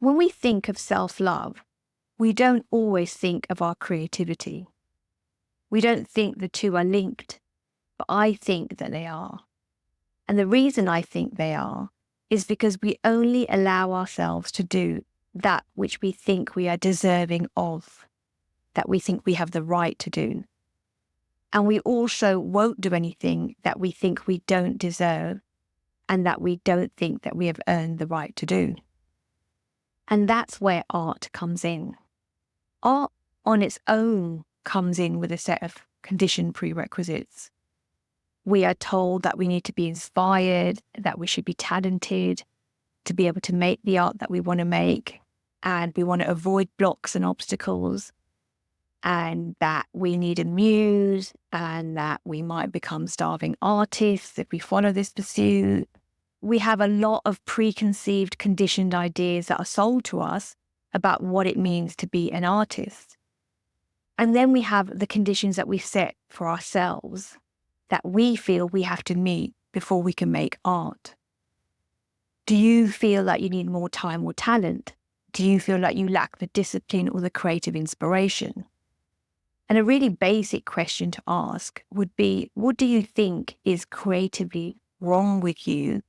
When we think of self-love, we don't always think of our creativity. We don't think the two are linked, but I think that they are. And the reason I think they are is because we only allow ourselves to do that which we think we are deserving of, that we think we have the right to do. And we also won't do anything that we think we don't deserve and that we don't think that we have earned the right to do. And that's where art comes in. Art on its own comes in with a set of conditioned prerequisites. We are told that we need to be inspired, that we should be talented to be able to make the art that we want to make, and we want to avoid blocks and obstacles, and that we need a muse, and that we might become starving artists if we follow this pursuit. We have a lot of preconceived, conditioned ideas that are sold to us about what it means to be an artist. And then we have the conditions that we set for ourselves that we feel we have to meet before we can make art. Do you feel like you need more time or talent? Do you feel like you lack the discipline or the creative inspiration? And a really basic question to ask would be, what do you think is creatively wrong with you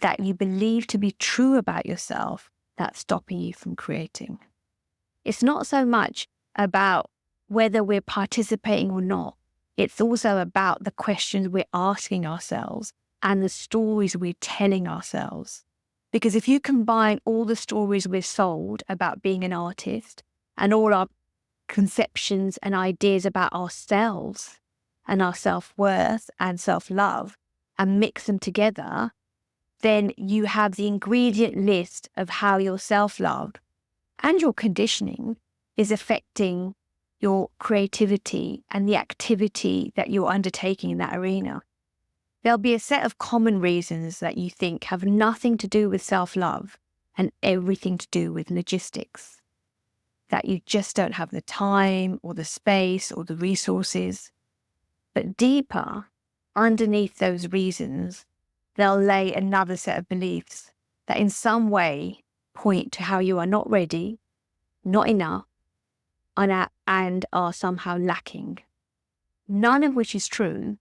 that you believe to be true about yourself that's stopping you from creating? It's not so much about whether we're participating or not. It's also about the questions we're asking ourselves and the stories we're telling ourselves. Because if you combine all the stories we're sold about being an artist and all our conceptions and ideas about ourselves and our self-worth and self-love and mix them together, then you have the ingredient list of how your self-love and your conditioning is affecting your creativity and the activity that you're undertaking in that arena. There'll be a set of common reasons that you think have nothing to do with self-love and everything to do with logistics. That you just don't have the time or the space or the resources. But deeper, underneath those reasons, they'll lay another set of beliefs that in some way point to how you are not ready, not enough, and are somehow lacking. None of which is true,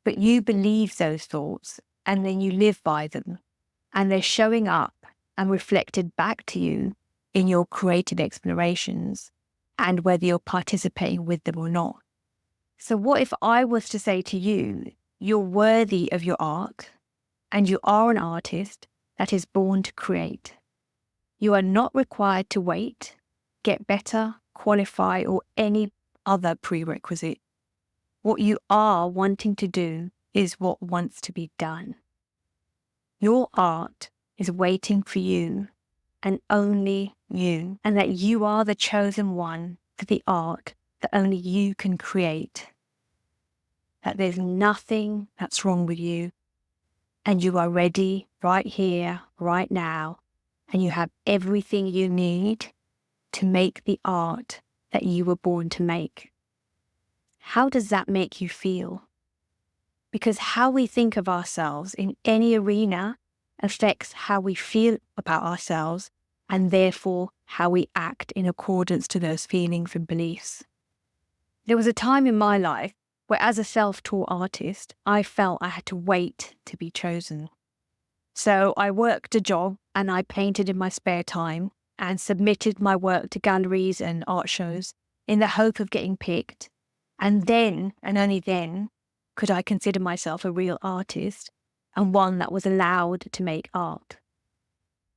but you believe those thoughts and then you live by them, and they're showing up and reflected back to you in your creative explorations and whether you're participating with them or not. So what if I was to say to you, you're worthy of your art and you are an artist that is born to create. You are not required to wait, get better, qualify, or any other prerequisite. What you are wanting to do is what wants to be done. Your art is waiting for you and only you, and that you are the chosen one for the art that only you can create. That there's nothing that's wrong with you, and you are ready right here, right now, and you have everything you need to make the art that you were born to make. How does that make you feel? Because how we think of ourselves in any arena affects how we feel about ourselves and therefore how we act in accordance to those feelings and beliefs. There was a time in my life where, as a self-taught artist, I felt I had to wait to be chosen. So I worked a job and I painted in my spare time and submitted my work to galleries and art shows in the hope of getting picked. And then, and only then, could I consider myself a real artist and one that was allowed to make art.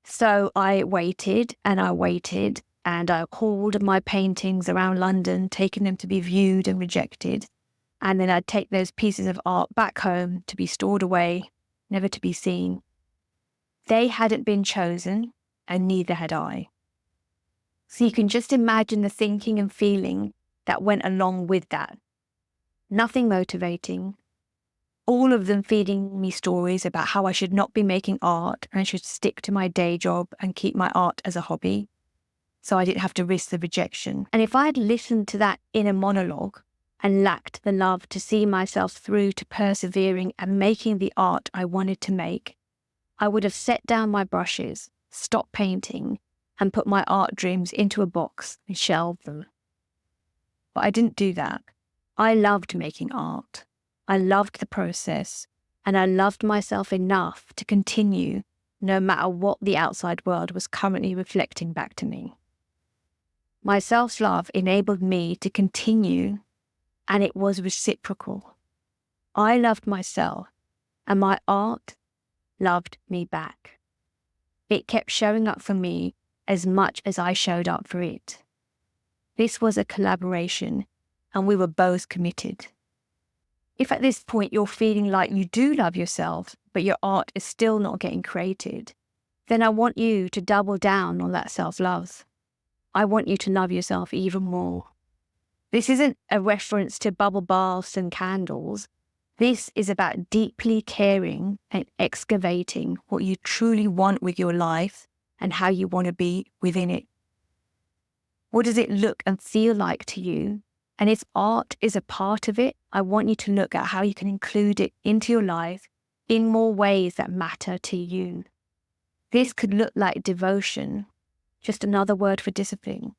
So I waited and I waited, and I hauled my paintings around London, taking them to be viewed and rejected. And then I'd take those pieces of art back home to be stored away, never to be seen. They hadn't been chosen, and neither had I. So you can just imagine the thinking and feeling that went along with that. Nothing motivating. All of them feeding me stories about how I should not be making art and I should stick to my day job and keep my art as a hobby, so I didn't have to risk the rejection. And if I had listened to that inner monologue and lacked the love to see myself through to persevering and making the art I wanted to make, I would have set down my brushes, stop painting, and put my art dreams into a box and shelve them. But I didn't do that. I loved making art. I loved the process, and I loved myself enough to continue no matter what the outside world was currently reflecting back to me. My self-love enabled me to continue, and it was reciprocal. I loved myself, and my art loved me back. It kept showing up for me as much as I showed up for it. This was a collaboration, and we were both committed. If at this point you're feeling like you do love yourself, but your art is still not getting created, then I want you to double down on that self-love. I want you to love yourself even more. This isn't a reference to bubble baths and candles. This is about deeply caring and excavating what you truly want with your life and how you want to be within it. What does it look and feel like to you? And if art is a part of it, I want you to look at how you can include it into your life in more ways that matter to you. This could look like devotion, just another word for discipline.